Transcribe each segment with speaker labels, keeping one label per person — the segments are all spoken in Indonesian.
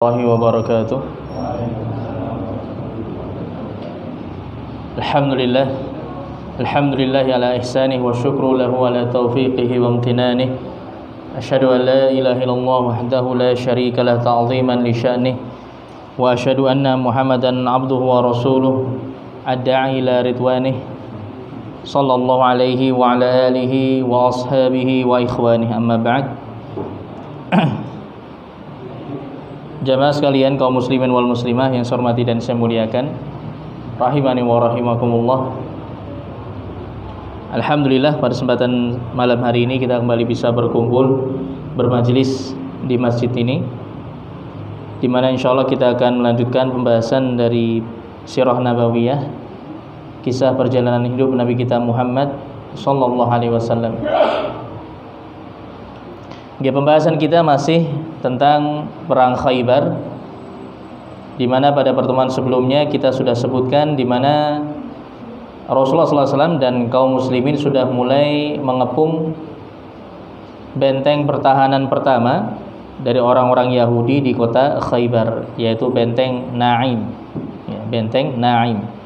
Speaker 1: Warahmatullahi wabarakatuh. Alhamdulillah ala ihsanih wa syukru lahu ala taufiqihi wa amtinanih. Asyhadu an la ilaha illallah wahdahu la syarika lah ta'ziman li sya'nih wa asyhadu anna Muhammadan abduhu wa rasuluh adda'i ila ridwanih sallallahu alaihi wa ala alihi wa ashabihi wa ikhwanihi, amma ba'd. Jamaah sekalian, kaum muslimin wal muslimah yang saya hormati dan saya muliakan, rahimani wa rahimakumullah. Alhamdulillah, pada kesempatan malam hari ini kita kembali bisa berkumpul bermajelis di masjid ini, di mana insyaallah kita akan melanjutkan pembahasan dari Sirah Nabawiyah, kisah perjalanan hidup Nabi kita Muhammad sallallahu alaihi wasallam. Pembahasan kita masih tentang perang Khaybar, di mana pada pertemuan sebelumnya kita sudah sebutkan di mana Rasulullah SAW dan kaum muslimin sudah mulai mengepung benteng pertahanan pertama dari orang-orang Yahudi di kota Khaybar, yaitu benteng Naim. Benteng Naim.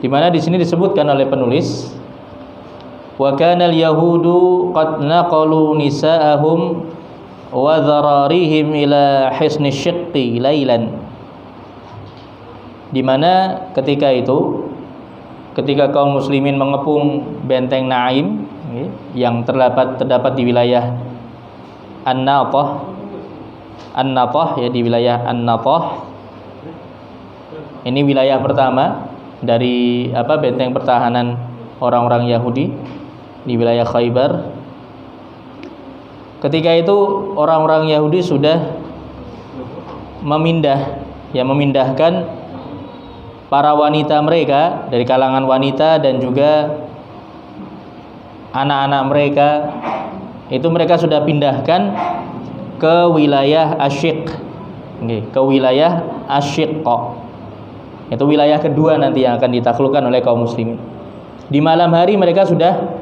Speaker 1: Di mana di sini disebutkan oleh penulis, wa kana al-yahudu qad naqalu nisa'ahum wa dhararihim ila hisni syiqqi lailan. Di mana ketika kaum muslimin mengepung benteng Naim yang terdapat di wilayah An-Natah ya, di wilayah An-Natah. Ini wilayah pertama dari benteng pertahanan orang-orang Yahudi di wilayah Khaybar. Ketika itu orang-orang Yahudi sudah memindahkan para wanita mereka dari kalangan wanita dan juga anak-anak mereka, itu mereka sudah pindahkan ke wilayah Asyiq, ke wilayah Asyiqqa. Itu wilayah kedua nanti yang akan ditaklukkan oleh kaum muslimin. Di malam hari mereka sudah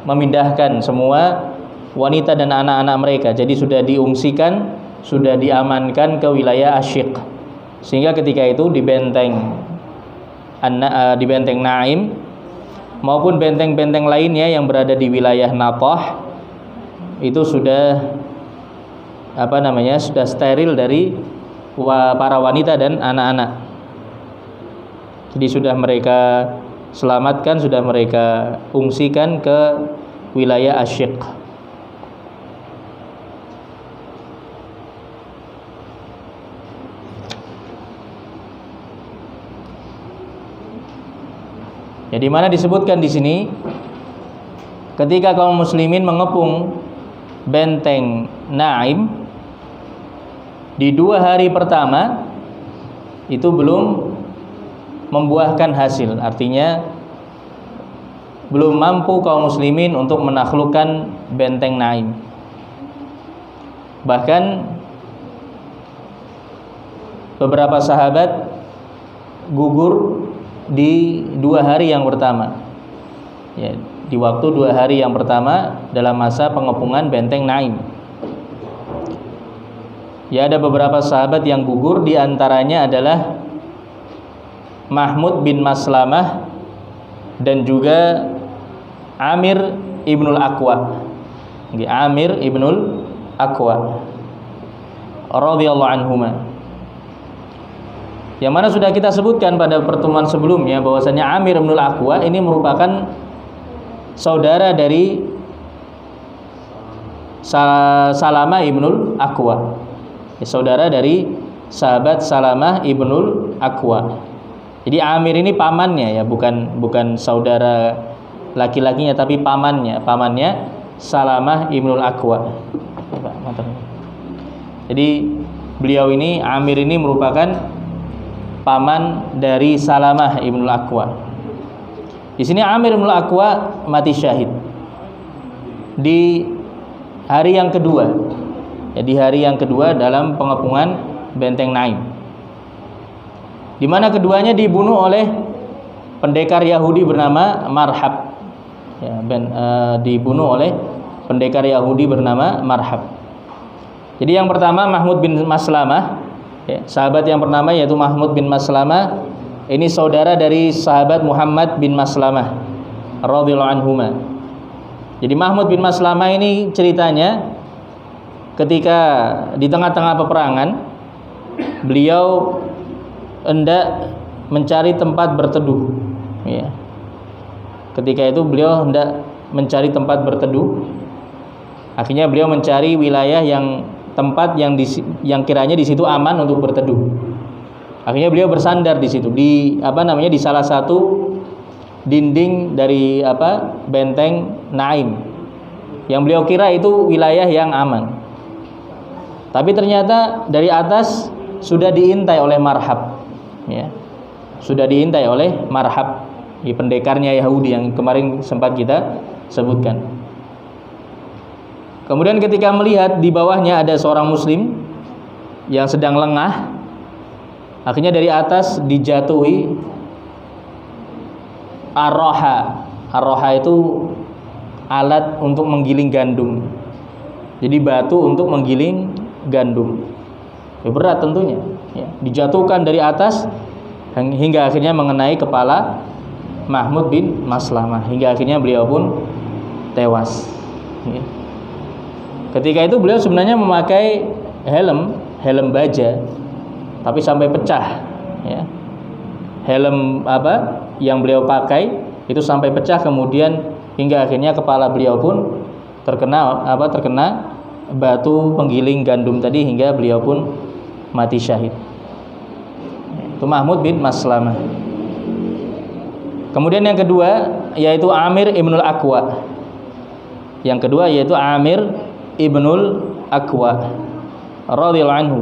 Speaker 1: memindahkan semua wanita dan anak-anak mereka. Jadi sudah diungsikan, sudah diamankan ke wilayah Asyiq. Sehingga ketika itu di benteng Naim maupun benteng-benteng lainnya yang berada di wilayah Natah itu sudah sudah steril dari para wanita dan anak-anak. Jadi sudah mereka selamatkan, sudah mereka ungsikan ke wilayah Asyiq. Jadi mana disebutkan di sini, ketika kaum muslimin mengepung benteng Naim di 2 hari pertama itu belum membuahkan hasil, artinya belum mampu kaum muslimin untuk menaklukkan benteng Naim. Bahkan beberapa sahabat gugur di 2 hari yang pertama, ya, di waktu 2 hari yang pertama dalam masa pengepungan benteng Naim. Ya, ada beberapa sahabat yang gugur, di antaranya adalah Mahmud bin Maslamah dan juga Amir ibnul Aqwa. Amir ibnul Aqwa radhiyallahu anhuma. Yang mana sudah kita sebutkan pada pertemuan sebelumnya bahwasanya Amir ibnul Aqwa ini merupakan saudara dari Salamah ibnul Aqwa. Saudara dari sahabat Salamah ibnul Aqwa. Jadi Amir ini pamannya ya, bukan saudara laki-lakinya tapi pamannya Salamah ibnul Aqwa. Jadi beliau ini, Amir ini merupakan paman dari Salamah ibnul Aqwa. Di sini Amir ibnul Aqwa mati syahid di hari yang kedua. Ya, di hari yang kedua dalam pengepungan benteng Naim. di mana keduanya dibunuh oleh pendekar Yahudi bernama Marhab. Ya, dibunuh oleh pendekar Yahudi bernama Marhab. Jadi yang pertama Mahmud bin Maslamah, ya, sahabat yang pertama yaitu Mahmud bin Maslamah. Ini saudara dari sahabat Muhammad bin Maslamah radhiyallahu anhuma. Jadi Mahmud bin Maslamah ini ceritanya ketika di tengah-tengah peperangan beliau hendak mencari tempat berteduh, ya. Ketika itu beliau hendak mencari tempat berteduh. Akhirnya beliau mencari wilayah yang tempat yang kiranya di situ aman untuk berteduh. Akhirnya beliau bersandar di situ di salah satu dinding dari benteng Naim. Yang beliau kira itu wilayah yang aman. Tapi ternyata dari atas sudah diintai oleh Marhab, ya. Sudah diintai oleh Marhab, pendekarnya Yahudi yang kemarin sempat kita sebutkan. Kemudian ketika melihat di bawahnya ada seorang muslim yang sedang lengah, akhirnya dari atas dijatuhi arroha. Arroha itu alat untuk menggiling gandum. Jadi batu untuk menggiling gandum. Berat tentunya, ya. Dijatuhkan dari atas hingga akhirnya mengenai kepala Mahmud bin Maslamah, hingga akhirnya beliau pun tewas, ya. Ketika itu beliau sebenarnya memakai helm baja, tapi sampai pecah, ya. Helm yang beliau pakai itu sampai pecah, kemudian hingga akhirnya kepala beliau pun terkena batu penggiling gandum tadi, hingga beliau pun mati syahid. Itu Mahmud bin Maslamah. Kemudian yang kedua yaitu Amir ibnul Aqwa. Yang kedua yaitu Amir ibnul Aqwa radhiyallahu anhu.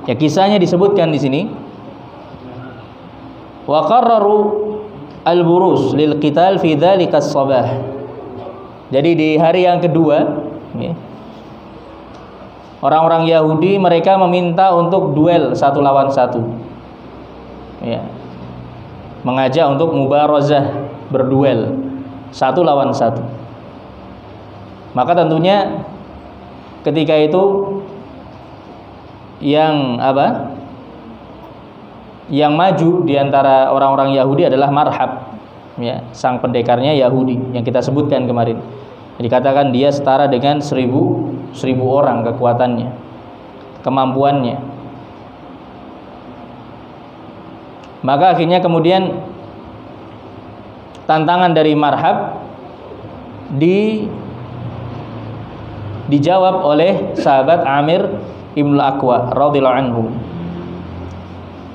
Speaker 1: Ya, kisahnya disebutkan di sini. Wa qarraru al-burus lil qital fi dzalika as-sabah. Jadi di hari yang kedua, ya, orang-orang Yahudi mereka meminta untuk duel satu lawan satu, ya. Mengajak untuk mubarazah, berduel satu lawan satu. Maka tentunya ketika itu yang maju di antara orang-orang Yahudi adalah Marhab, ya, sang pendekarnya Yahudi yang kita sebutkan kemarin. Dikatakan dia setara dengan 1000 orang kekuatannya, kemampuannya. Maka akhirnya kemudian tantangan dari Marhab dijawab oleh sahabat Amir ibnul Aqwa radhiyallahu anhu.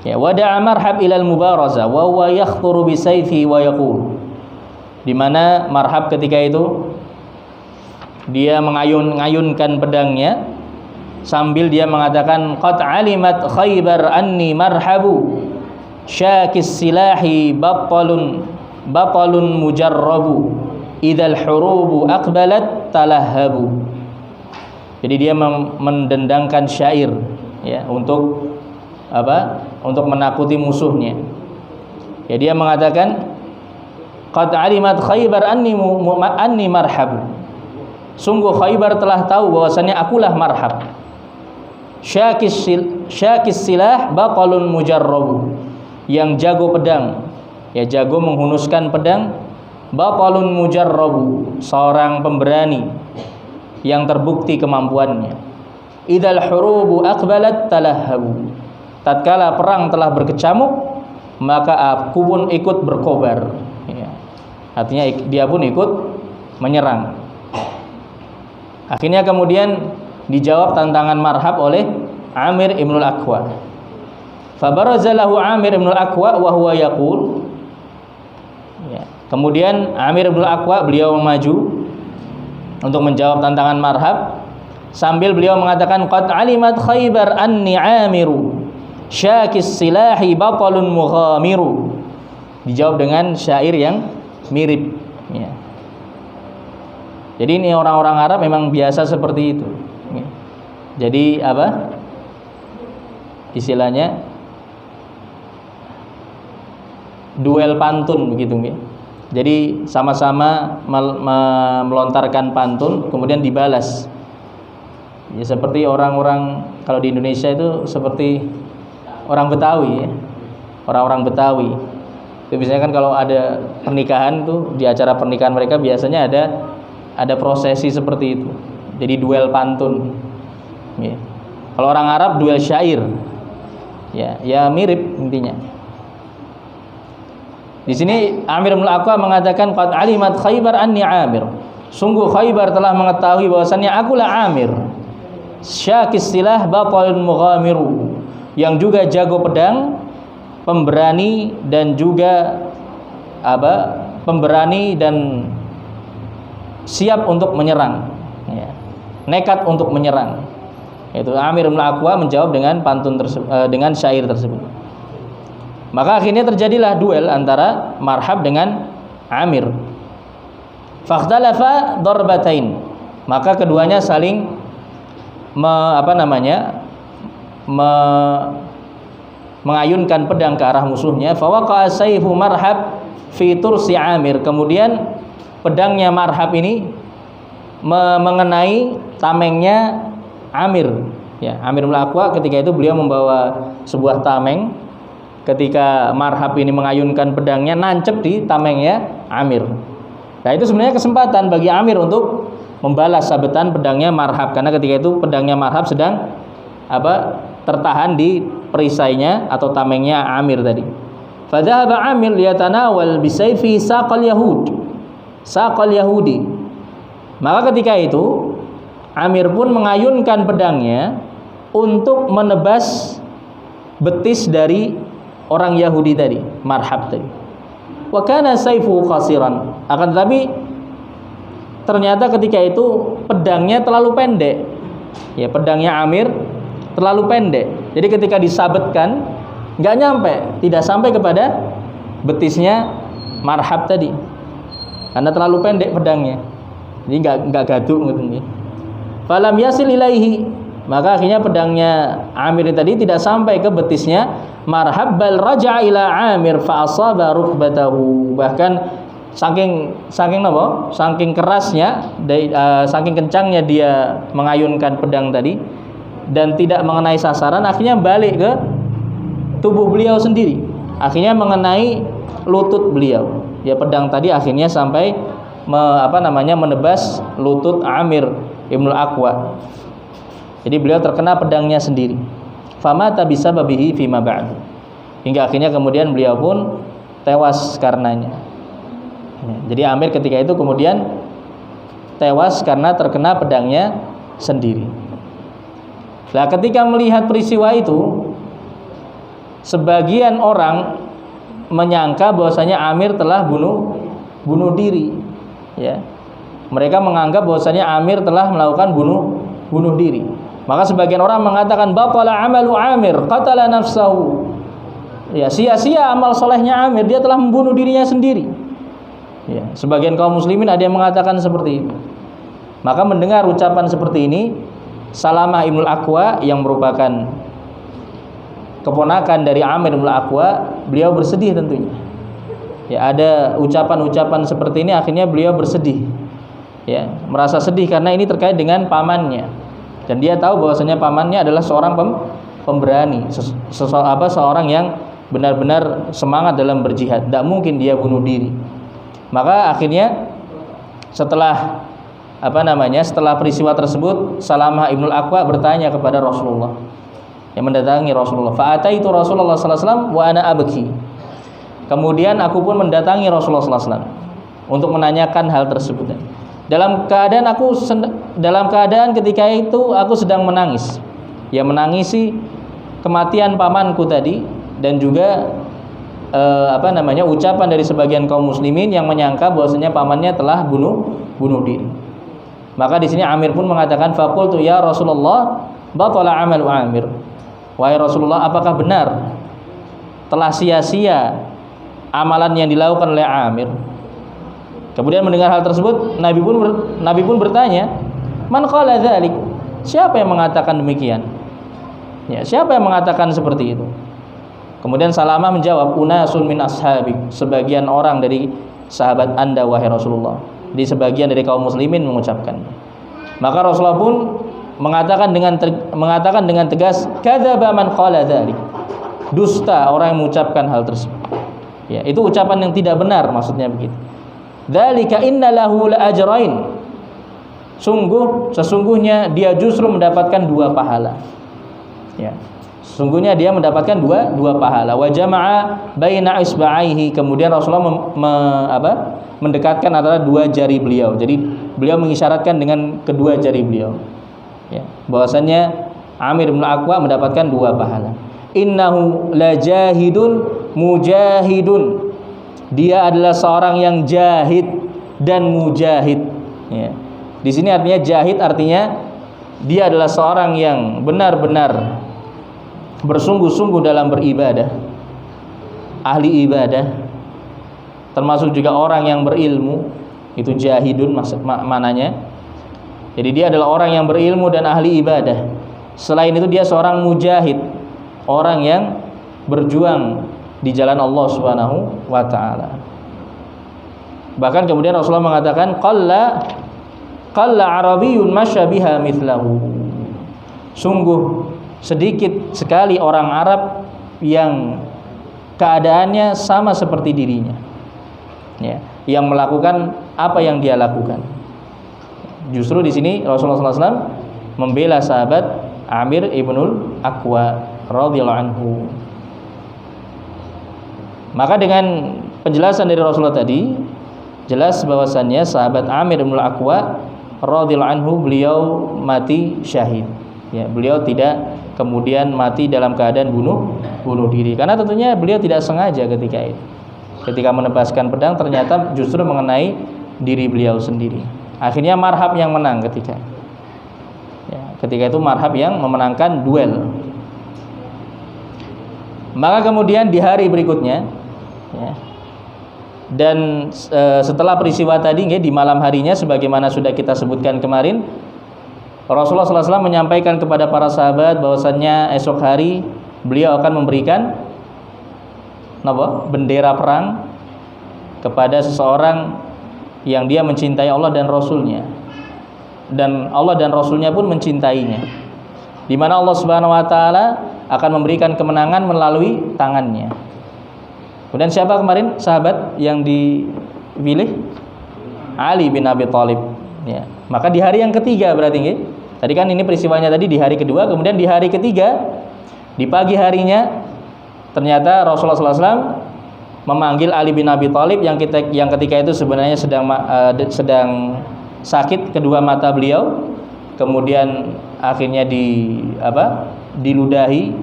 Speaker 1: Ya, wada'a Marhab ilal mubaraza wa huwa yakhturu bi sayfi wa yaqul. Di mana Marhab ketika itu dia mengayunkan pedangnya sambil dia mengatakan qad alimat Khaybar anni marhabu syakis silahi batalun mujarrabu idzal hurubu aqbalat talahhabu. Jadi dia mendendangkan syair, ya, untuk menakuti musuhnya. Ya, dia mengatakan qad alimat Khaybar anni marhabu. Sungguh Khaybar telah tahu bahwasannya akulah Marhab. Syakis silah batalun mujarrabu. Yang jago pedang, ya, jago menghunuskan pedang. Batalun mujarrabu, seorang pemberani yang terbukti kemampuannya. Idzal hurubu aqbalat talahhabu. Tatkala perang telah berkecamuk, maka aku pun ikut berkobar, ya. Artinya dia pun ikut menyerang. Akhirnya kemudian dijawab tantangan Marhab oleh Amir ibnul Aqwa. Fabaraza lahu Amir ibnul Aqwa wa huwa yaqul. Ya. Kemudian Amir ibnul Aqwa beliau maju untuk menjawab tantangan Marhab sambil beliau mengatakan qad alimat Khaybar anni Amiru syakis silahi batalun mughamiru. Dijawab dengan syair yang mirip, ya. Jadi ini orang-orang Arab memang biasa seperti itu. Jadi istilahnya duel pantun begitu ya. Jadi sama-sama melontarkan pantun kemudian dibalas. Ya seperti orang-orang kalau di Indonesia itu seperti orang Betawi ya. Orang-orang Betawi. Itu biasanya kan kalau ada pernikahan tuh di acara pernikahan mereka biasanya ada prosesi seperti itu. Jadi duel pantun. Ya. Kalau orang Arab duel syair. Ya mirip intinya. Di sini Amir bin Al-Aqwa mengatakan qad alimat Khaybar anni Amir. Sungguh Khaybar telah mengetahui bahwasannya akulah Amir. Syakis silah batalun mughamiru. Yang juga jago pedang, pemberani dan juga pemberani dan siap untuk menyerang. Ya. Nekat untuk menyerang. Itu Amir bin Al-Aqwa menjawab dengan pantun dengan syair tersebut. Maka akhirnya terjadilah duel antara Marhab dengan Amir. Fakhtalafa darbatain. Maka keduanya saling mengayunkan pedang ke arah musuhnya. Fawaqa'a sayfu Marhab fi tursi Amir. Kemudian pedangnya Marhab ini mengenai tamengnya Amir. Ya, Amir bin Al-Aqwa ketika itu beliau membawa sebuah tameng. Ketika Marhab ini mengayunkan pedangnya nancep di tamengnya Amir. Nah, itu sebenarnya kesempatan bagi Amir untuk membalas sabetan pedangnya Marhab karena ketika itu pedangnya Marhab sedang tertahan di perisainya atau tamengnya Amir tadi. Fadhahaba Amir liyatanawal bisayfi saqal Yahudi. Maka ketika itu Amir pun mengayunkan pedangnya untuk menebas betis dari orang Yahudi tadi, Marhab tadi. Wa kana sayfu qasiran. Akan tetapi ternyata ketika itu pedangnya terlalu pendek. Ya, pedangnya Amir terlalu pendek. Jadi ketika disabetkan enggak nyampe, tidak sampai kepada betisnya Marhab tadi. Karena terlalu pendek pedangnya. Jadi enggak gaduk gitu nih. Falam yasil ilaihi. Maka akhirnya pedangnya Amir tadi tidak sampai ke betisnya Marhab, bal raja'a ila Amir fa asaba rukbatahu. Bahkan saking kerasnya, saking kencangnya dia mengayunkan pedang tadi dan tidak mengenai sasaran, akhirnya balik ke tubuh beliau sendiri. Akhirnya mengenai lutut beliau. Ya, pedang tadi akhirnya sampai menebas lutut Amir Ibnul Aqwa. Jadi beliau terkena pedangnya sendiri. Famata bisababihi fima ba'd. Hingga akhirnya kemudian beliau pun tewas karenanya. Jadi Amir ketika itu kemudian tewas karena terkena pedangnya sendiri. Nah, ketika melihat peristiwa itu, sebagian orang menyangka bahwasanya Amir telah bunuh diri. Ya. Mereka menganggap bahwasanya Amir telah melakukan bunuh diri. Maka sebagian orang mengatakan batala amalu Amir, qatala nafsahu. Ya, sia-sia amal solehnya Amir, dia telah membunuh dirinya sendiri. Ya, sebagian kaum muslimin ada yang mengatakan seperti itu. Maka mendengar ucapan seperti ini, Salamah Ibnul Aqwa yang merupakan keponakan dari Amir Ibnul Aqwa, beliau bersedih tentunya. Ya, ada ucapan-ucapan seperti ini akhirnya beliau bersedih. Ya, merasa sedih karena ini terkait dengan pamannya. Dan dia tahu bahwasanya pamannya adalah seorang pemberani, seorang yang benar-benar semangat dalam berjihad. Tidak mungkin dia bunuh diri. Maka akhirnya setelah peristiwa tersebut, Salamah Ibnul Aqwa bertanya kepada Rasulullah, yang mendatangi Rasulullah. Fa'ataitu Rasulullah sallallahu alaihi wasallam wa ana abki. Kemudian aku pun mendatangi Rasulullah sallallahu alaihi wasallam untuk menanyakan hal tersebut. Dalam keadaan ketika itu aku sedang menangis. Ya, menangisi kematian pamanku tadi dan juga ucapan dari sebagian kaum muslimin yang menyangka bahwasanya pamannya telah bunuh diri. Maka di sini Amir pun mengatakan faqultu ya Rasulullah batala amalu Amir. Wahai Rasulullah, apakah benar telah sia-sia amalan yang dilakukan oleh Amir? Kemudian mendengar hal tersebut, Nabi pun bertanya, "Man qala dzalik?" Siapa yang mengatakan demikian? Ya, siapa yang mengatakan seperti itu? Kemudian Salamah menjawab, unasun min ashabik, sebagian orang dari sahabat Anda wahai Rasulullah. Di sebagian dari kaum muslimin mengucapkan. Maka Rasulullah pun mengatakan dengan tegas, kadzaba man qala dzalik. Dusta orang yang mengucapkan hal tersebut. Ya, itu ucapan yang tidak benar, maksudnya begitu. Dzalika innalahu la ajrain. Sesungguhnya dia justru mendapatkan 2 pahala. Ya. Sesungguhnya dia mendapatkan dua pahala. Wa jama'a baina isba'aihi, kemudian Rasulullah mendekatkan antara 2 jari beliau. Jadi beliau mengisyaratkan dengan kedua jari beliau. Ya, bahwasannya Amir bin Aqwa mendapatkan 2 pahala. Innahu la jahidun mujahidun. Dia adalah seorang yang jahid dan mujahid. Ya. Di sini artinya jahid artinya dia adalah seorang yang benar-benar bersungguh-sungguh dalam beribadah, ahli ibadah, termasuk juga orang yang berilmu. Itu jahidun maknanya. Jadi dia adalah orang yang berilmu dan ahli ibadah. Selain itu dia seorang mujahid, orang yang berjuang di jalan Allah Subhanahu wa taala. Bahkan kemudian Rasulullah mengatakan qalla arabiyyun masya biha mithlahu. Sungguh sedikit sekali orang Arab yang keadaannya sama seperti dirinya, ya, yang melakukan apa yang dia lakukan. Justru di sini Rasulullah SAW membela sahabat Amir ibnul Aqwa radhiyallahu anhu. Maka dengan penjelasan dari Rasulullah tadi, jelas bahwasannya sahabat Amir ibnul Aqwa radhiyallahu anhu beliau mati syahid. Ya, beliau tidak kemudian mati dalam keadaan bunuh diri, karena tentunya beliau tidak sengaja ketika menebaskan pedang ternyata justru mengenai diri beliau sendiri. Akhirnya marhab yang menang ketika itu marhab yang memenangkan duel. Maka kemudian di hari berikutnya, ya, dan setelah peristiwa tadi, di malam harinya sebagaimana sudah kita sebutkan kemarin, Rasulullah SAW menyampaikan kepada para sahabat bahwasannya esok hari beliau akan memberikan bendera perang kepada seseorang yang dia mencintai Allah dan Rasulnya, dan Allah dan Rasulnya pun mencintainya, di mana Allah Subhanahu Wa Taala akan memberikan kemenangan melalui tangannya. Kemudian siapa kemarin sahabat yang dipilih? Ali bin Abi Thalib. Ya. Maka di hari yang ketiga berarti, tadi kan ini peristiwanya tadi di hari kedua, kemudian di hari ketiga di pagi harinya ternyata Rasulullah SAW memanggil Ali bin Abi Thalib yang ketika itu sebenarnya sedang sakit kedua mata beliau, kemudian akhirnya diludahi,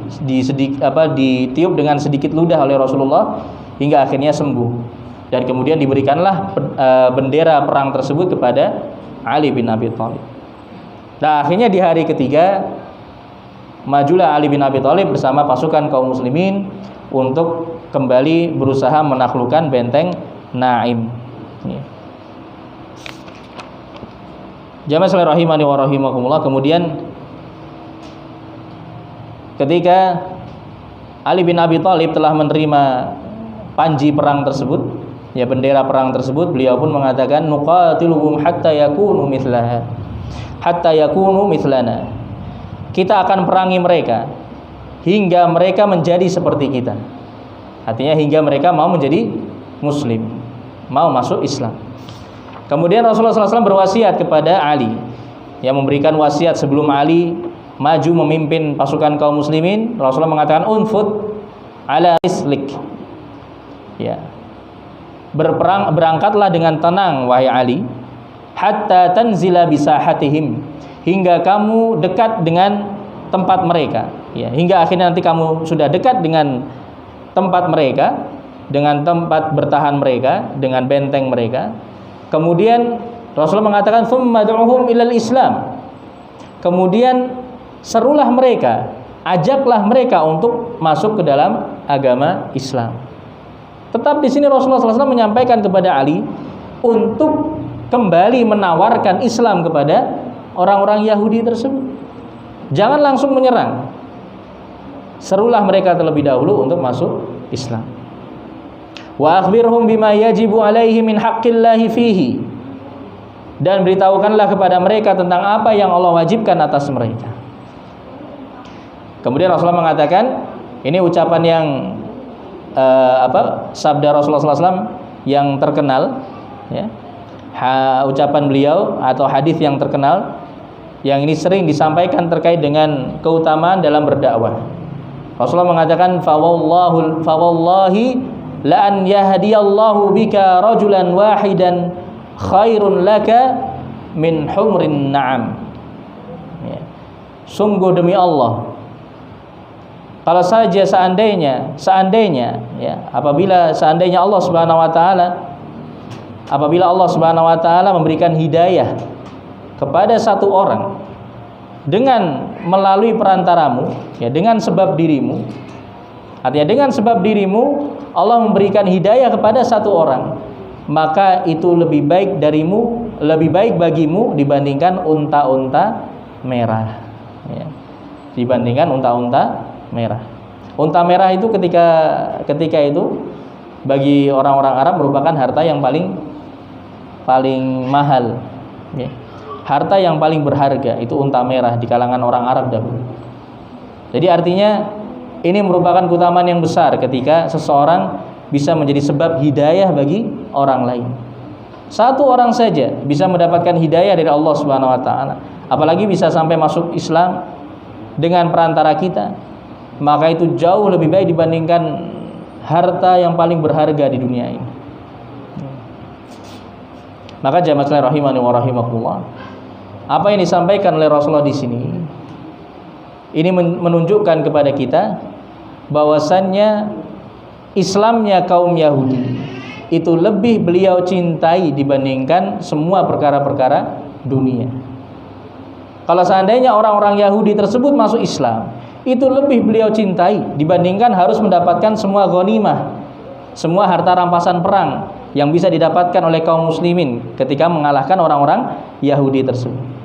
Speaker 1: ditiup dengan sedikit ludah oleh Rasulullah hingga akhirnya sembuh, dan kemudian diberikanlah bendera perang tersebut kepada Ali bin Abi Thalib. Nah, akhirnya di hari ketiga majulah Ali bin Abi Thalib bersama pasukan kaum muslimin untuk kembali berusaha menaklukkan benteng Naim. Jamaah sekalian rahimani wa rahimakumullah, kemudian ketika Ali bin Abi Thalib telah menerima panji perang tersebut, ya, bendera perang tersebut, beliau pun mengatakan nuqatiluhum hatta yakunu mithlana. Kita akan perangi mereka hingga mereka menjadi seperti kita. Artinya hingga mereka mau menjadi muslim, mau masuk Islam. Kemudian Rasulullah SAW berwasiat kepada Ali, yang memberikan wasiat sebelum Ali maju memimpin pasukan kaum muslimin. Rasulullah mengatakan unfud ala rislik, ya, berangkatlah dengan tenang wahai Ali, hatta tanzila bisahatihim, hingga kamu dekat dengan tempat mereka, ya, hingga akhirnya nanti kamu sudah dekat dengan tempat mereka, dengan tempat bertahan mereka, dengan benteng mereka. Kemudian Rasulullah mengatakan thumma du'uhum ilal Islam, kemudian serulah mereka, ajaklah mereka untuk masuk ke dalam agama Islam. Tetap di sini Rasulullah SAW menyampaikan kepada Ali untuk kembali menawarkan Islam kepada orang-orang Yahudi tersebut. Jangan langsung menyerang. serulah mereka terlebih dahulu untuk masuk Islam. Wa akhbirhum bima yajibu alaihi min haqqillahi fihi, dan beritahukanlah kepada mereka tentang apa yang Allah wajibkan atas mereka. Kemudian Rasulullah mengatakan, ini ucapan yang sabda Rasulullah SAW yang terkenal, ya, ucapan beliau atau hadis yang terkenal yang ini sering disampaikan terkait dengan keutamaan dalam berdakwah. Rasulullah mengatakan, fawallahi la an yahdiyallahu bika rajulan wahidan khairun laka min humrin na'am. Ya. Sungguh demi Allah, kalau saja seandainya ya, apabila Allah Subhanahu wa taala memberikan hidayah kepada satu orang dengan melalui perantaramu, ya, dengan sebab dirimu. Artinya dengan sebab dirimu Allah memberikan hidayah kepada satu orang, maka itu lebih baik bagimu dibandingkan unta-unta merah, ya. Dibandingkan unta-unta merah. Unta merah itu ketika itu bagi orang-orang Arab merupakan harta yang paling mahal, ya. Harta yang paling berharga itu unta merah di kalangan orang Arab dahulu. Jadi artinya ini merupakan keutamaan yang besar ketika seseorang bisa menjadi sebab hidayah bagi orang lain. Satu orang saja bisa mendapatkan hidayah dari Allah Subhanahu wa taala, apalagi bisa sampai masuk Islam dengan perantara kita, maka itu jauh lebih baik dibandingkan harta yang paling berharga di dunia ini. Maka jamaah sekalian rahimani wa rahimakumullah, apa yang disampaikan oleh Rasulullah di sini ini menunjukkan kepada kita bahwasannya Islamnya kaum Yahudi itu lebih beliau cintai dibandingkan semua perkara-perkara dunia. Kalau seandainya orang-orang Yahudi tersebut masuk Islam, itu lebih beliau cintai dibandingkan harus mendapatkan semua ghanimah, semua harta rampasan perang yang bisa didapatkan oleh kaum muslimin ketika mengalahkan orang-orang Yahudi tersebut.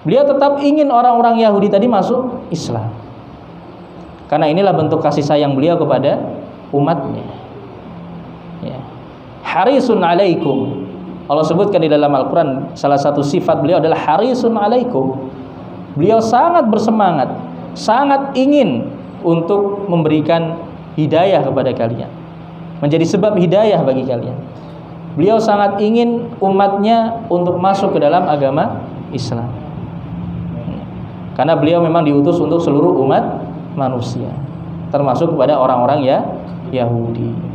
Speaker 1: Beliau tetap ingin orang-orang Yahudi tadi masuk Islam, karena inilah bentuk kasih sayang beliau kepada umatnya, ya. Harisun alaikum, Allah sebutkan di dalam Al-Quran, salah satu sifat beliau adalah harisun alaikum. Beliau sangat bersemangat, sangat ingin untuk memberikan hidayah kepada kalian, menjadi sebab hidayah bagi kalian. Beliau sangat ingin umatnya untuk masuk ke dalam agama Islam, karena beliau memang diutus untuk seluruh umat manusia, termasuk kepada orang-orang Yahudi.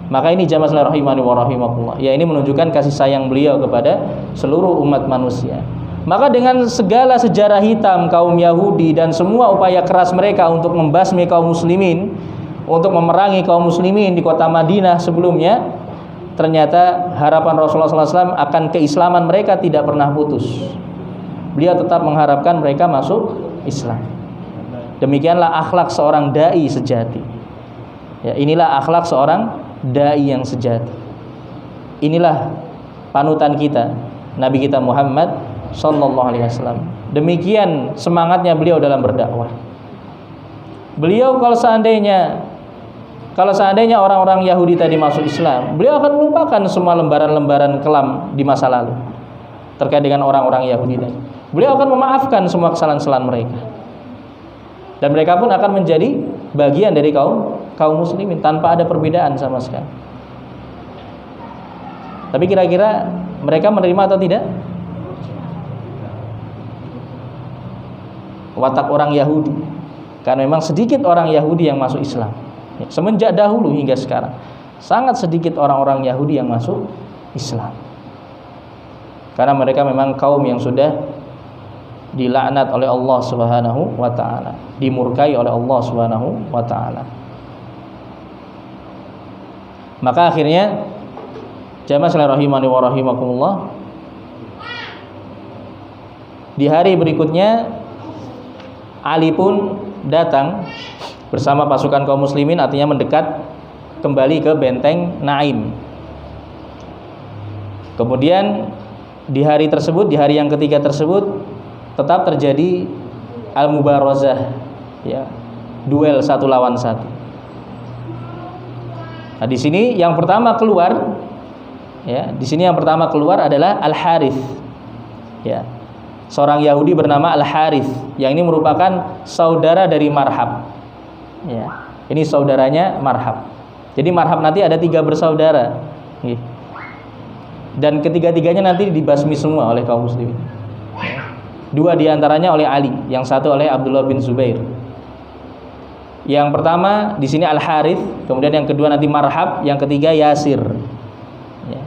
Speaker 1: Maka ini jamaah sekalian rahimani wa rahimakumullah, ya, ini menunjukkan kasih sayang beliau kepada seluruh umat manusia. Maka dengan segala sejarah hitam kaum Yahudi dan semua upaya keras mereka untuk membasmi kaum muslimin, untuk memerangi kaum muslimin di kota Madinah sebelumnya, ternyata harapan Rasulullah SAW akan keislaman mereka tidak pernah putus. Beliau tetap mengharapkan mereka masuk Islam. Demikianlah akhlak seorang dai sejati. Ya, inilah akhlak seorang dai yang sejati. Inilah panutan kita, Nabi kita Muhammad sallallahu alaihi wasallam. Demikian semangatnya beliau dalam berdakwah. Beliau kalau seandainya orang-orang Yahudi tadi masuk Islam, beliau akan melupakan semua lembaran-lembaran kelam di masa lalu terkait dengan orang-orang Yahudi tadi. Beliau akan memaafkan semua kesalahan-kesalahan mereka, dan mereka pun akan menjadi bagian dari kaum muslimin tanpa ada perbedaan sama sekali. Tapi kira-kira mereka menerima atau tidak? Watak orang Yahudi, karena memang sedikit orang Yahudi yang masuk Islam. Semenjak dahulu hingga sekarang, sangat sedikit orang-orang Yahudi yang masuk Islam, karena mereka memang kaum yang sudah dilaknat oleh Allah Subhanahu wa taala, dimurkai oleh Allah Subhanahu wa taala. Maka akhirnya jamaah sekalian rahimani wa rahimakumullah, di hari berikutnya Ali pun datang bersama pasukan kaum muslimin, artinya mendekat kembali ke benteng Naim. Kemudian di hari tersebut, di hari yang ketiga tersebut, tetap terjadi al-mubarazah, ya, duel 1 lawan 1. Nah, di sini yang pertama keluar, ya, di sini yang pertama keluar adalah Al-Harith, ya, seorang Yahudi bernama Al-Harith, yang ini merupakan saudara dari Marhab, ya, ini saudaranya Marhab. Jadi Marhab nanti ada 3 bersaudara, dan ketiga-tiganya nanti dibasmi semua oleh kaum muslimin. 2 diantaranya oleh Ali, yang satu oleh Abdullah bin Zubair. Yang pertama di sini Al-Harith, kemudian yang kedua nanti Marhab, yang ketiga Yasir. Ya.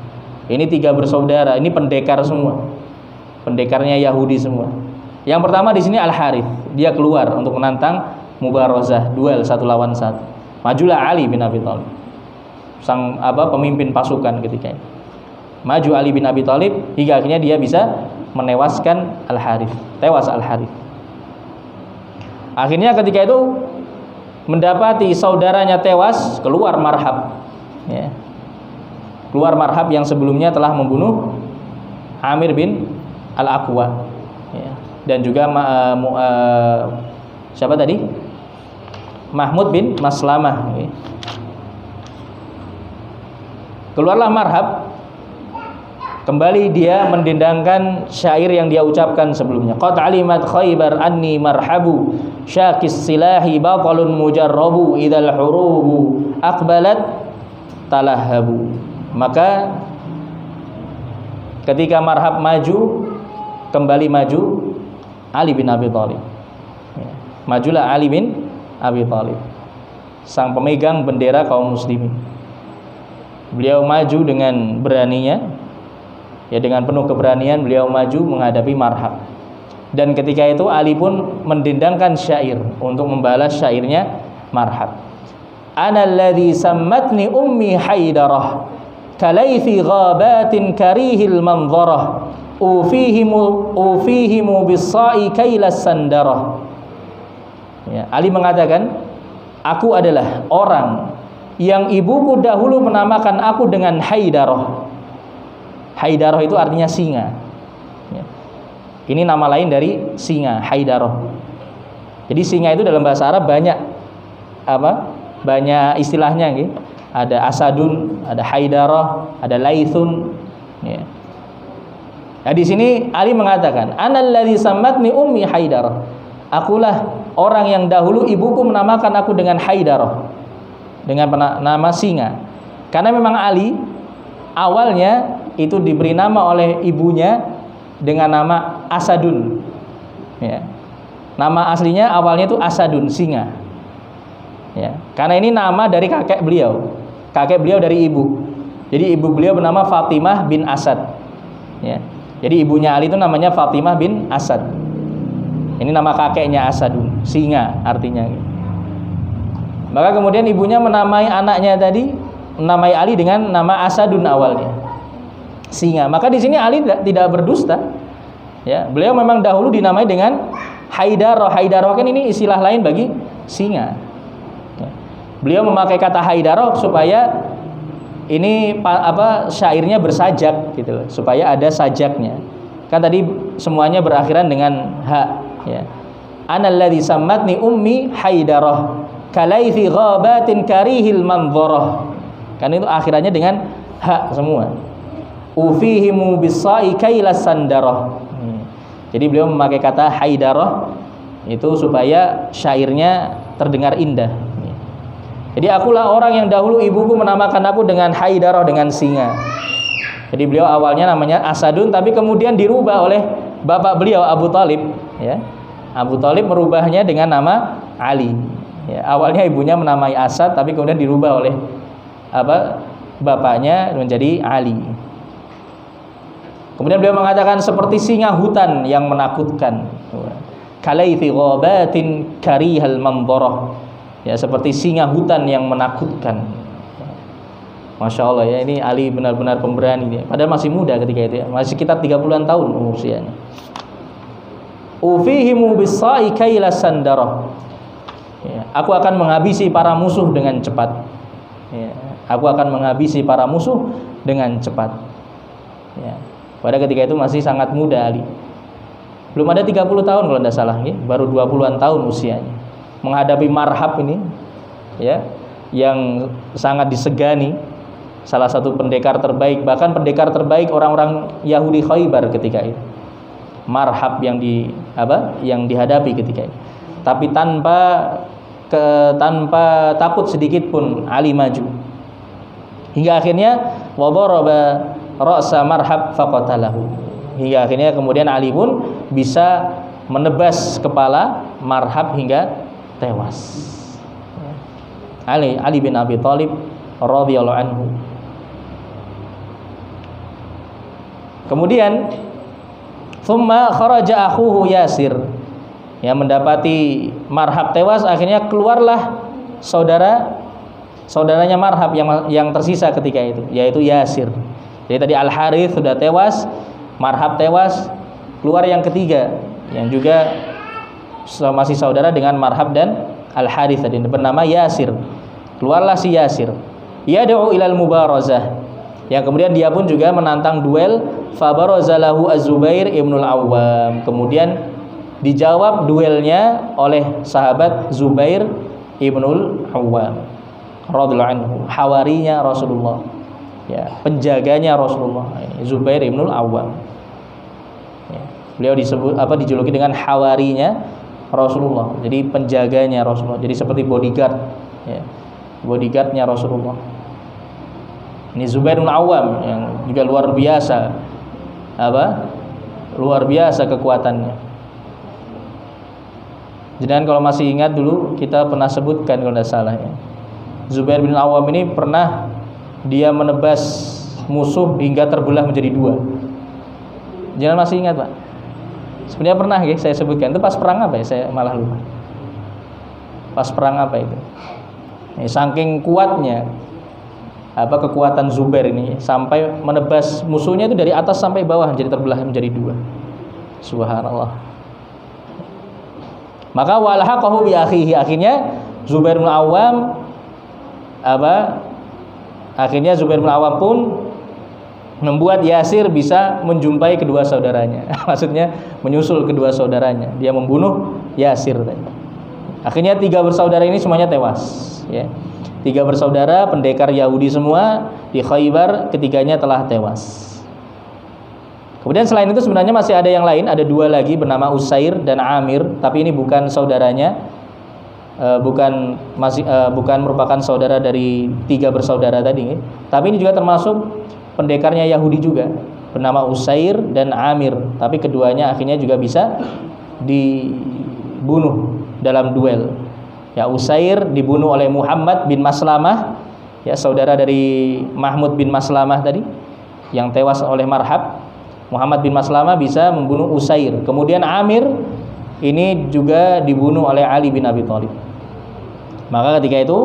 Speaker 1: Ini 3 bersaudara, ini pendekar semua, pendekarnya Yahudi semua. Yang pertama di sini Al-Harith, dia keluar untuk menantang mubarazah, duel 1 lawan 1. Majulah Ali bin Abi Thalib, sang pemimpin pasukan ketika itu. Maju Ali bin Abi Thalib hingga akhirnya dia bisa menewaskan Al-Harith. Tewas Al-Harith. Akhirnya ketika itu mendapati saudaranya tewas, keluar Marhab, ya. Keluar Marhab yang sebelumnya telah membunuh Amir bin Al-Aqwa, ya. Dan juga siapa tadi? Mahmud bin Maslamah, ya. Keluarlah Marhab. Kembali dia mendendangkan syair yang dia ucapkan sebelumnya. Qad alimat Khaybar anni marhabu syakis silahi batalun mujarrabu idzal hurubu aqbalat talahabu. Maka ketika Marhab maju, kembali maju Ali bin Abi Thalib. Majulah Ali bin Abi Thalib, sang pemegang bendera kaum muslimin. Beliau maju dengan beraninya, ya, dengan penuh keberanian beliau maju menghadapi Marhab. Dan ketika itu Ali pun mendendangkan syair untuk membalas syairnya Marhab. Ana alladhi sammatni ummi Haidarah kalayfi ghabatin karihil manzarah ufihimu bis-sa'i kailas sandarah. Ya, Ali mengatakan, aku adalah orang yang ibuku dahulu menamakan aku dengan Haidarah. Haidarah itu artinya singa, ya. Ini nama lain dari singa, Haidarah. Jadi singa itu dalam bahasa Arab banyak banyak istilahnya, gitu. Ada asadun, ada Haidarah, ada laithun, ya. Nah, di sini Ali mengatakan, analladzi sammatni ummi Haidarah. Akulah orang yang dahulu ibuku menamakan aku dengan Haidarah, dengan nama singa. Karena memang Ali awalnya itu diberi nama oleh ibunya dengan nama Asadun, ya. Nama aslinya awalnya itu Asadun, singa, ya. Karena ini nama dari kakek beliau dari ibu. Jadi ibu beliau bernama Fatimah bin Asad, ya. Jadi ibunya Ali itu namanya Fatimah bin Asad. Ini nama kakeknya Asadun, singa artinya. Maka kemudian ibunya menamai anaknya tadi, menamai Ali dengan nama Asadun awalnya, singa. Maka di sini Ali tidak berdusta, ya. Beliau memang dahulu dinamai dengan Haidarah. Haidarah kan ini istilah lain bagi singa, ya. Beliau memakai kata Haidarah supaya ini syairnya bersajak, gitu loh, supaya ada sajaknya. Kan tadi semuanya berakhiran dengan ha, ya. Analladzi sammatni ummi Haidarah kalaifi ghabatin karihil manzarah. Kan itu akhirannya dengan ha semua. Ufihimu bis-sa'i kailas sandarah. Jadi beliau memakai kata Haidarah itu supaya syairnya terdengar indah. Jadi akulah orang yang dahulu ibuku menamakan aku dengan Haidarah, dengan singa. Jadi beliau awalnya namanya Asadun, tapi kemudian dirubah oleh bapak beliau Abu Thalib, ya. Abu Thalib merubahnya dengan nama Ali, ya. Awalnya ibunya menamai Asad, tapi kemudian dirubah oleh bapaknya menjadi Ali. Kemudian beliau mengatakan seperti singa hutan yang menakutkan, kalaifi ghabatin karihal manzarah, ya, seperti singa hutan yang menakutkan. Masya Allah, ya, ini Ali benar-benar pemberani dia. Padahal masih muda ketika itu, ya. Masih sekitar 30-an tahun usianya. Ufihimu bis-sa'i kailas sandarah, ya, aku akan menghabisi para musuh dengan cepat, ya, aku akan menghabisi para musuh dengan cepat, ya. Pada ketika itu masih sangat muda Ali. Belum ada 30 tahun kalau tidak salah, ya. Baru 20-an tahun usianya. menghadapi Marhab ini, ya, yang sangat disegani, salah satu pendekar terbaik, bahkan pendekar terbaik orang-orang Yahudi Khaybar ketika itu. Marhab yang dihadapi ketika itu. Tapi tanpa takut sedikit pun Ali maju. Hingga akhirnya wa daraba ra'sa Marhab faqatalahu. Hingga akhirnya kemudian Ali pun bisa menebas kepala Marhab hingga tewas. Ali bin Abi Thalib radhiyallahu anhu. Kemudian thumma kharaja akhuhu Yasir, yang mendapati Marhab tewas, akhirnya keluarlah saudaranya Marhab yang tersisa ketika itu, yaitu Yasir. Jadi tadi Al Harith sudah tewas, Marhab tewas, keluar yang ketiga yang juga masih saudara dengan Marhab dan Al Harith tadi, bernama Yasir. Keluarlah si Yasir, yad'u ilal mubarazah, yang kemudian dia pun juga menantang duel. Fabarazalahu Az-Zubair ibnul Awwam, kemudian dijawab duelnya oleh sahabat Zubair ibnul Awwam radhiyallahu anhu, hawarinya Rasulullah, ya, penjaganya Rasulullah, Zubair ibnul Awwam. Ya, beliau dijuluki dengan hawarinya Rasulullah, jadi penjaganya Rasulullah, jadi seperti bodyguard, ya, bodyguardnya Rasulullah. Ini Zubair bin Awam yang juga luar biasa, luar biasa kekuatannya. Jadi kalau masih ingat dulu kita pernah sebutkan kalau tidak salah, ya, Zubair bin Awam ini pernah dia menebas musuh hingga terbelah menjadi dua. Jangan masih ingat, Pak? Sebenarnya pernah ya saya sebutkan. Itu pas perang apa ya? Saya malah lupa. Pas perang apa itu? Saking kuatnya kekuatan Zubair ini sampai menebas musuhnya itu dari atas sampai bawah, jadi terbelah menjadi dua. Subhanallah. Maka walhaqahu bi akhihi, akhirnya Zubair bin Awam akhirnya Zubair bin Awam pun membuat Yasir bisa menjumpai kedua saudaranya. Maksudnya menyusul kedua saudaranya. Dia membunuh Yasir. Akhirnya 3 bersaudara ini semuanya tewas, ya. 3 bersaudara pendekar Yahudi semua di Khaybar, ketiganya telah tewas. Kemudian selain itu sebenarnya masih ada yang lain, ada 2 lagi bernama Usair dan Amir, tapi ini bukan saudaranya, bukan merupakan saudara dari 3 bersaudara tadi, tapi ini juga termasuk pendekarnya Yahudi juga, bernama Usair dan Amir, tapi keduanya akhirnya juga bisa dibunuh dalam duel. Ya, Usair dibunuh oleh Muhammad bin Maslamah, ya, saudara dari Mahmud bin Maslamah tadi yang tewas oleh Marhab. Muhammad bin Maslamah bisa membunuh Usair. Kemudian Amir ini juga dibunuh oleh Ali bin Abi Thalib. Maka ketika itu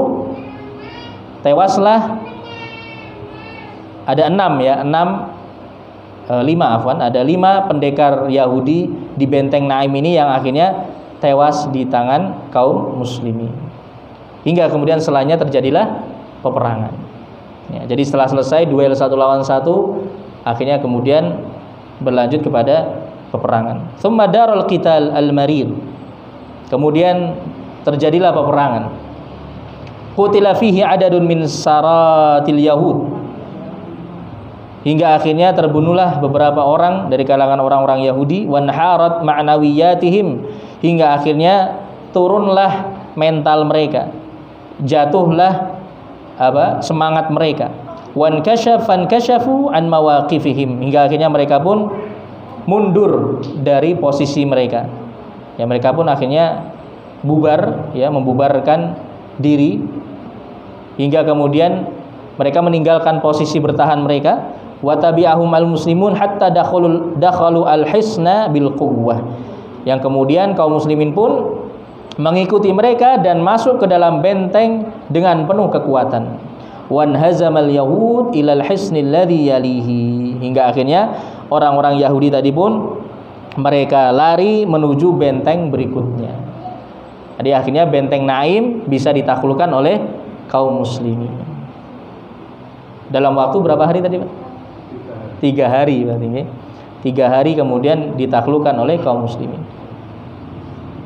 Speaker 1: tewaslah ada 5 pendekar Yahudi di benteng Naim ini yang akhirnya tewas di tangan kaum muslimin. Hingga kemudian setelahnya terjadilah peperangan. Ya, jadi setelah selesai duel 1 lawan 1, akhirnya kemudian berlanjut kepada peperangan. Tsumma darul qital al-marid. Kemudian terjadilah peperangan. Qutila fihi adadun min saratil yahud. Hingga akhirnya terbunuhlah beberapa orang dari kalangan orang-orang Yahudi, wanharat ma'nawiyatihim, hingga akhirnya turunlah mental mereka, jatuhlah semangat mereka, fankashafu an mawaqifihim, hingga akhirnya mereka pun mundur dari posisi mereka. Ya, mereka pun akhirnya bubar, ya, membubarkan diri, hingga kemudian mereka meninggalkan posisi bertahan mereka. Wa tabi'ahum al-muslimun hatta dakhalu al-hisna bil quwwah. Yang kemudian kaum muslimin pun mengikuti mereka dan masuk ke dalam benteng dengan penuh kekuatan. Wan hazamal yahud ilal hisni alladhi yalihi, hingga akhirnya orang-orang Yahudi tadi pun mereka lari menuju benteng berikutnya. Jadi akhirnya benteng Naim bisa ditaklukkan oleh kaum muslimin. Dalam waktu berapa hari tadi, Pak? 3 hari berarti, ya. 3 hari kemudian ditaklukkan oleh kaum muslimin.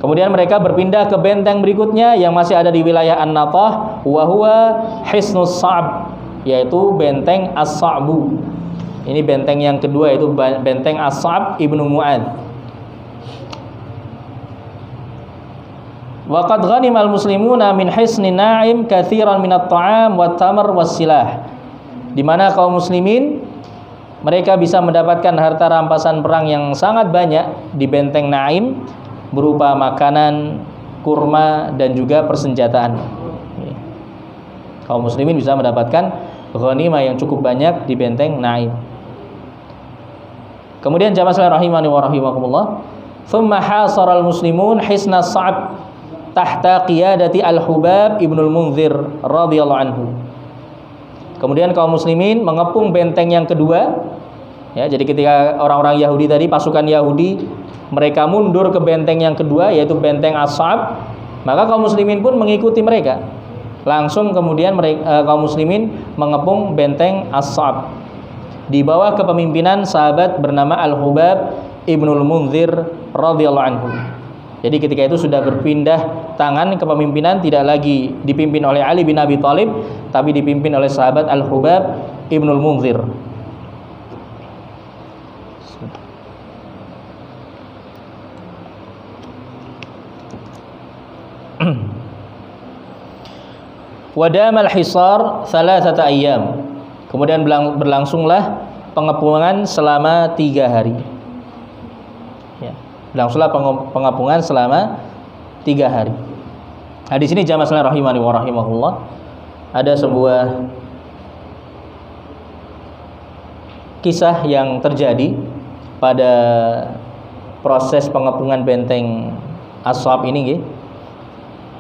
Speaker 1: Kemudian mereka berpindah ke benteng berikutnya yang masih ada di wilayah An-Natah, wa huwa Hisnus Sa'b, yaitu benteng As-Sa'bu. Ini benteng yang kedua, yaitu benteng As-Sa'b ibnu Mu'adz. Wa qad ghanimal muslimuna min hisni na'im katsiran minat ta'am wat tamar was silah. Di mana kaum muslimin mereka bisa mendapatkan harta rampasan perang yang sangat banyak di benteng Naim, berupa makanan, kurma, dan juga persenjataan. Kaum muslimin bisa mendapatkan ghanimah yang cukup banyak di benteng Naim. Kemudian jamaah sekalian rahimani wa rahimakumullah, thumma hasara al-muslimun hisna Sa'b tahta qiyadati Al-Hubab ibnul Munzir radhiyallahu anhu. Kemudian kaum muslimin mengepung benteng yang kedua. Ya, jadi ketika orang-orang Yahudi tadi, pasukan Yahudi, mereka mundur ke benteng yang kedua, yaitu benteng As-Sa'b, maka kaum muslimin pun mengikuti mereka. Langsung kemudian kaum muslimin mengepung benteng As-Sa'b di bawah kepemimpinan sahabat bernama Al-Hubab ibnul Munzir radhiyallahu anhu. Jadi ketika itu sudah berpindah tangan, kepemimpinan tidak lagi dipimpin oleh Ali bin Abi Thalib, tapi dipimpin oleh sahabat Al-Hubab ibnul Munzir. Wadamal hisar thalathata ayyam. Kemudian berlangsunglah pengepungan selama 3 hari. Ya, berlangsunglah pengepungan selama 3 hari. Nah, di sini jamaah sekalian rahimani wa rahimakumullah, ada sebuah kisah yang terjadi pada proses pengepungan benteng As-Sa'b ini,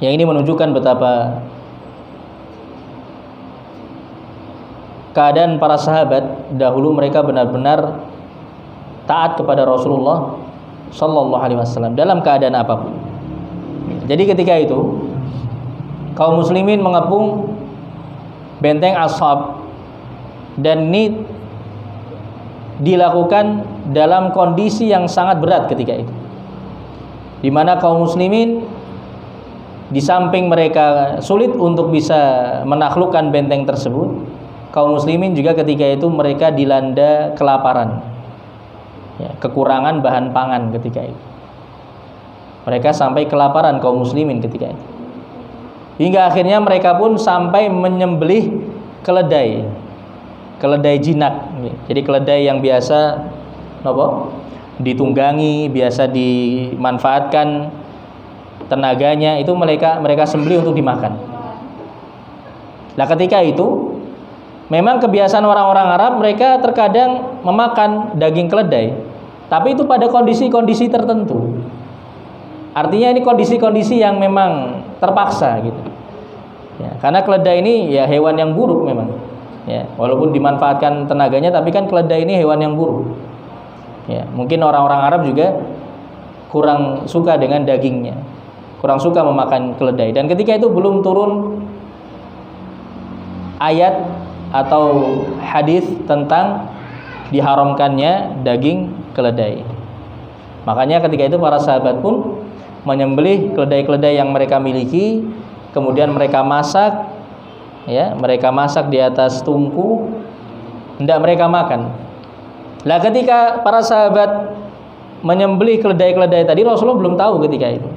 Speaker 1: yang ini menunjukkan betapa keadaan para sahabat dahulu. Mereka benar-benar taat kepada Rasulullah sallallahu alaihi wasallam dalam keadaan apapun. Jadi ketika itu kaum muslimin mengepung benteng As-Sa'b, dan ini dilakukan dalam kondisi yang sangat berat ketika itu, di mana kaum muslimin di samping mereka sulit untuk bisa menaklukkan benteng tersebut, kaum muslimin juga ketika itu mereka dilanda kelaparan, ya, kekurangan bahan pangan ketika itu. Mereka sampai kelaparan kaum muslimin ketika itu, hingga akhirnya mereka pun sampai menyembelih keledai jinak. Jadi keledai yang biasa ditunggangi, biasa dimanfaatkan tenaganya, itu mereka sembelih untuk dimakan. Nah, ketika itu memang kebiasaan orang-orang Arab, mereka terkadang memakan daging keledai, tapi itu pada kondisi-kondisi tertentu. Artinya ini kondisi-kondisi yang memang terpaksa gitu. Ya, karena keledai ini ya hewan yang buruk memang. Ya, walaupun dimanfaatkan tenaganya, tapi kan keledai ini hewan yang buruk. Ya, mungkin orang-orang Arab juga kurang suka dengan dagingnya, kurang suka memakan keledai. Dan ketika itu belum turun ayat atau hadis tentang diharamkannya daging keledai. Makanya ketika itu para sahabat pun menyembelih keledai-keledai yang mereka miliki, kemudian mereka masak, ya, mereka masak di atas tungku, hendak mereka makan. Lah ketika para sahabat menyembelih keledai-keledai tadi, Rasulullah belum tahu ketika itu.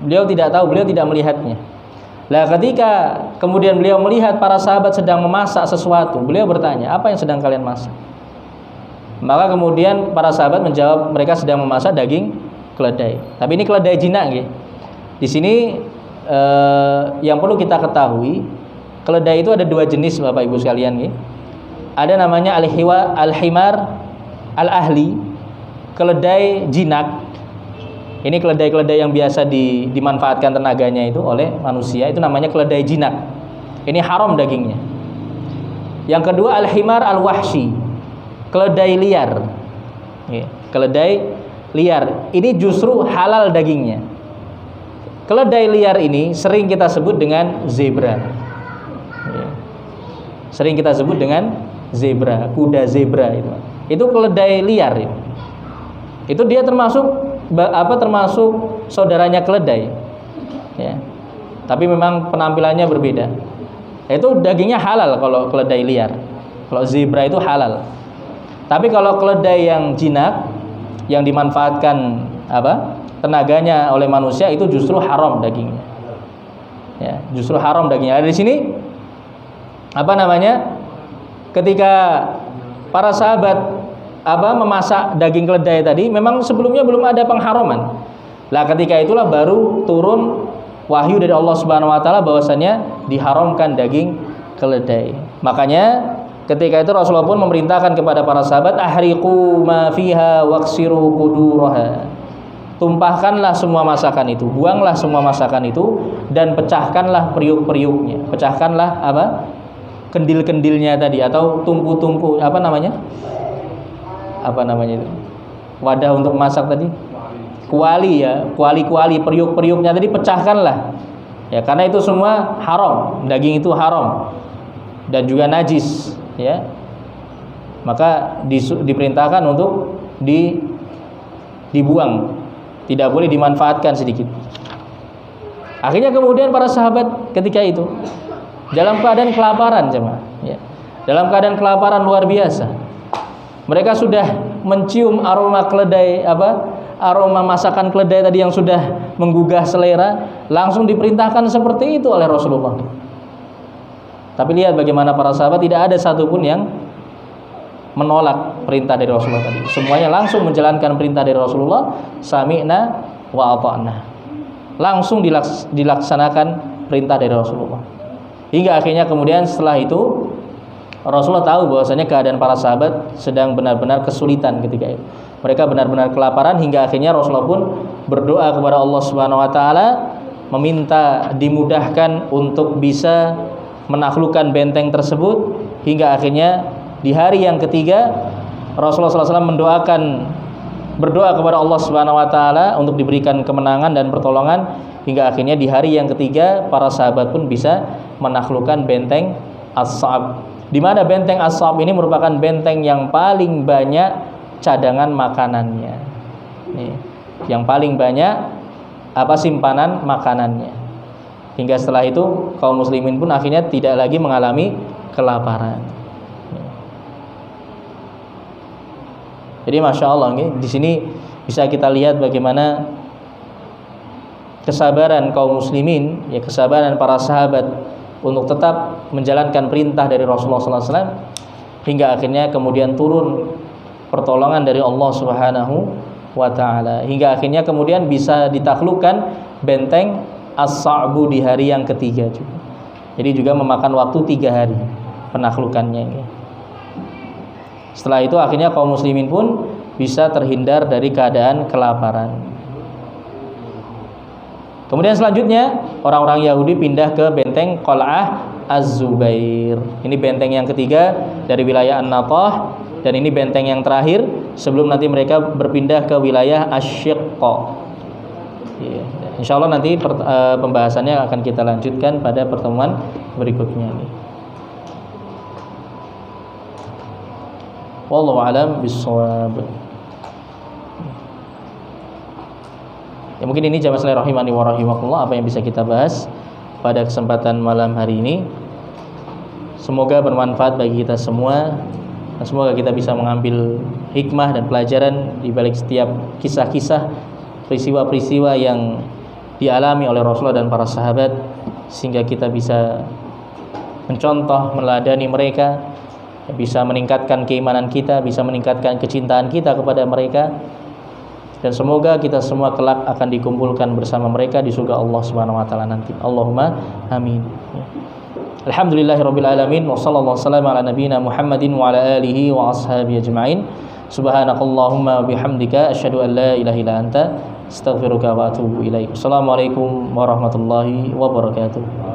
Speaker 1: Beliau tidak tahu, beliau tidak melihatnya. Lah ketika kemudian beliau melihat para sahabat sedang memasak sesuatu, beliau bertanya, "Apa yang sedang kalian masak?" Maka kemudian para sahabat menjawab, mereka sedang memasak daging keledai. Tapi ini keledai jinak, ya. Di sini yang perlu kita ketahui, keledai itu ada 2 jenis, Bapak Ibu sekalian, ya. Ada namanya al-himar al-ahli, keledai jinak. Ini keledai-keledai yang biasa dimanfaatkan tenaganya itu oleh manusia, itu namanya keledai jinak. Ini haram dagingnya. Yang kedua al-himar al-wahshi, keledai liar. Keledai liar ini justru halal dagingnya. Keledai liar ini sering kita sebut dengan zebra. Sering kita sebut dengan zebra, kuda zebra itu. Itu keledai liar itu. Itu dia termasuk saudaranya keledai. Ya. Tapi memang penampilannya berbeda. Itu dagingnya halal kalau keledai liar. Kalau zebra itu halal. Tapi kalau keledai yang jinak, yang dimanfaatkan tenaganya oleh manusia, itu justru haram dagingnya. Ya, justru haram dagingnya. Ada di sini ketika para sahabat memasak daging keledai tadi, memang sebelumnya belum ada pengharaman. Lah ketika itulah baru turun wahyu dari Allah Subhanahu wa taala bahwasanya diharamkan daging keledai. Makanya ketika itu Rasulullah pun memerintahkan kepada para sahabat, ahriqu ma fiha waksiru quduraha. Tumpahkanlah semua masakan itu, buanglah semua masakan itu, dan pecahkanlah periuk-periuknya. Pecahkanlah kendil-kendilnya tadi, atau tungku-tungku itu wadah untuk masak tadi, kuali periuk-periuknya tadi pecahkanlah ya, karena itu semua haram, daging itu haram dan juga najis ya, maka diperintahkan untuk dibuang, tidak boleh dimanfaatkan sedikit. Akhirnya kemudian para sahabat ketika itu dalam keadaan kelaparan jemaah ya, dalam keadaan kelaparan luar biasa. Mereka sudah mencium aroma keledai, aroma masakan keledai tadi yang sudah menggugah selera, langsung diperintahkan seperti itu oleh Rasulullah. Tapi lihat bagaimana para sahabat, tidak ada satupun yang menolak perintah dari Rasulullah tadi. Semuanya langsung menjalankan perintah dari Rasulullah, sami'na wa ata'na. Langsung dilaksanakan perintah dari Rasulullah. Hingga akhirnya kemudian setelah itu Rasulullah tahu bahwasanya keadaan para sahabat sedang benar-benar kesulitan ketika itu. Mereka benar-benar kelaparan, hingga akhirnya Rasulullah pun berdoa kepada Allah Subhanahu wa taala, meminta dimudahkan untuk bisa menaklukkan benteng tersebut. Hingga akhirnya di hari yang ketiga Rasulullah SAW berdoa kepada Allah Subhanahu wa taala untuk diberikan kemenangan dan pertolongan, hingga akhirnya di hari yang ketiga para sahabat pun bisa menaklukkan benteng As-Sa'ab. Di mana benteng As-Sa'ab ini merupakan benteng yang paling banyak cadangan makanannya. Nih, yang paling banyak simpanan makanannya. Hingga setelah itu kaum muslimin pun akhirnya tidak lagi mengalami kelaparan. Jadi masya Allah, di sini bisa kita lihat bagaimana kesabaran kaum muslimin, ya, kesabaran para sahabat untuk tetap menjalankan perintah dari Rasulullah SAW, hingga akhirnya kemudian turun pertolongan dari Allah Subhanahu wa taala, hingga akhirnya kemudian bisa ditaklukkan benteng As-Sa'bu di hari yang ketiga juga. Jadi juga memakan waktu 3 hari penaklukannya. Setelah itu akhirnya kaum muslimin pun bisa terhindar dari keadaan kelaparan. Kemudian selanjutnya orang-orang Yahudi pindah ke benteng Qal'ah Az-Zubair. Ini benteng yang ketiga dari wilayah An-Natah, dan ini benteng yang terakhir sebelum nanti mereka berpindah ke wilayah Asy-Syiqqa. Insyaallah nanti pembahasannya akan kita lanjutkan pada pertemuan berikutnya. Wallahu a'lam bishawab. Ya, mungkin ini jamaah sekalian rahimani wa rahimakumullah apa yang bisa kita bahas pada kesempatan malam hari ini. Semoga bermanfaat bagi kita semua, dan semoga kita bisa mengambil hikmah dan pelajaran di balik setiap kisah-kisah, peristiwa-peristiwa yang dialami oleh Rasulullah dan para sahabat, sehingga kita bisa mencontoh, meladani mereka, bisa meningkatkan keimanan kita, bisa meningkatkan kecintaan kita kepada mereka. Dan semoga kita semua kelak akan dikumpulkan bersama mereka di surga Allah Subhanahu wa taala nanti. Allahumma amin. Alhamdulillahirabbil alamin, wa sallallahu wasallam ala nabiyyina Muhammadin wa ala alihi wa ashabihi ajmain. Subhanakallahumma wa bihamdika asyhadu an la ilaha illa anta astaghfiruka wa atubu ilaik. Assalamualaikum warahmatullahi wabarakatuh.